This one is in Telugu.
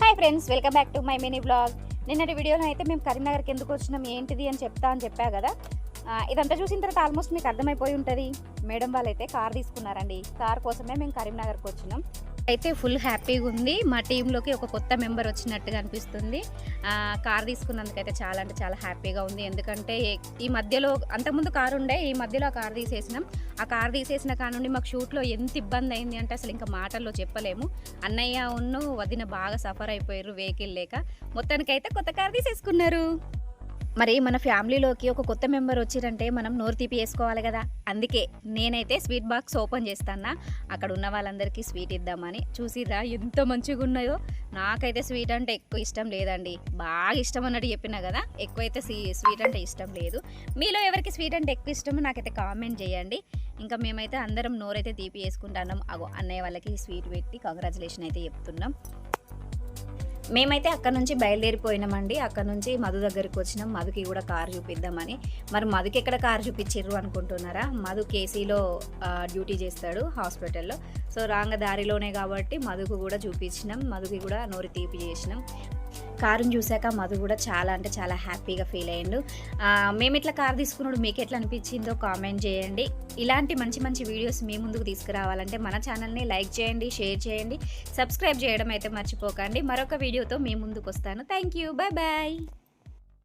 Hi friends, welcome back to my mini blog. నిన్నటి వీడియోలో అయితే మేము కరీంనగర్కి ఎందుకు వచ్చినాం ఏంటిది అని చెప్పా కదా. ఇదంతా చూసిన తర్వాత ఆల్మోస్ట్ మీకు అర్థమైపోయి ఉంటుంది. మేడం వాళ్ళైతే కార్ తీసుకున్నారండి. కార్ కోసమే మేము కరీంనగర్కి వచ్చినాం. అయితే ఫుల్ హ్యాపీగా ఉంది. మా టీంలోకి ఒక కొత్త మెంబర్ వచ్చినట్టుగా అనిపిస్తుంది. కార్ తీసుకున్నందుకైతే చాలా అంటే చాలా హ్యాపీగా ఉంది. ఎందుకంటే ఈ మధ్యలో అంతకుముందు కారు ఉండే, ఈ మధ్యలో ఆ కార్ తీసేసినాం. ఆ కార్ తీసేసిన కానుండి మాకు షూట్లో ఎంత ఇబ్బంది అయింది అంటే అసలు ఇంకా మాటల్లో చెప్పలేము. అన్నయ్య వదిన బాగా సఫర్ అయిపోయారు వెహికల్ లేక. మొత్తానికైతే కొత్త కార్ తీసేసుకున్నారు. మరి మన ఫ్యామిలీలోకి ఒక కొత్త మెంబర్ వచ్చిరంటే మనం నోరు తీపి వేసుకోవాలి కదా. అందుకే నేనైతే స్వీట్ బాక్స్ ఓపెన్ చేస్తాను. అక్కడ ఉన్న వాళ్ళందరికీ స్వీట్ ఇద్దామని. చూసిరా ఎంత మంచిగా ఉన్నాయో. నాకైతే స్వీట్ అంటే ఎక్కువ ఇష్టం లేదండి. బాగా ఇష్టం అన్నట్టు చెప్పినా కదా, ఎక్కువైతే స్వీట్ అంటే ఇష్టం లేదు. మీలో ఎవరికి స్వీట్ అంటే ఎక్కువ ఇష్టమో నాకైతే కామెంట్ చేయండి. ఇంకా మేమైతే అందరం నోరైతే తీపి వేసుకుంటున్నాం. అగో అన్నయ్య వాళ్ళకి స్వీట్ పెట్టి కంగ్రాచులేషన్ అయితే చెప్తున్నాం. మేమైతే అక్కడ నుంచి బయలుదేరిపోయినామండి. అక్కడ నుంచి మధు దగ్గరికి వచ్చినాం. మధుకి కూడా కారు చూపిద్దామని. మరి మధుకి ఎక్కడ కారు చూపించారు అనుకుంటున్నారా? మధు కేసీలో డ్యూటీ చేస్తాడు హాస్పిటల్లో. సో రాంగ దారిలోనే కాబట్టి మధుకు కూడా చూపించినాం. మధుకి కూడా నోరు తీపి చేసినాం. కారుని చూశాక మధు కూడా చాలా అంటే చాలా హ్యాపీగా ఫీల్ అయ్యిండు. మేము ఇట్లా కారు తీసుకున్నాడు మీకు ఎట్లా అనిపించిందో కామెంట్ చేయండి. ఇలాంటి మంచి మంచి వీడియోస్ మీ ముందుకు తీసుకురావాలంటే మన ఛానల్ని లైక్ చేయండి, షేర్ చేయండి, సబ్స్క్రైబ్ చేయడం అయితే మర్చిపోకండి. మరొక వీడియోతో మీ ముందుకు వస్తాను. Thank you, bye bye.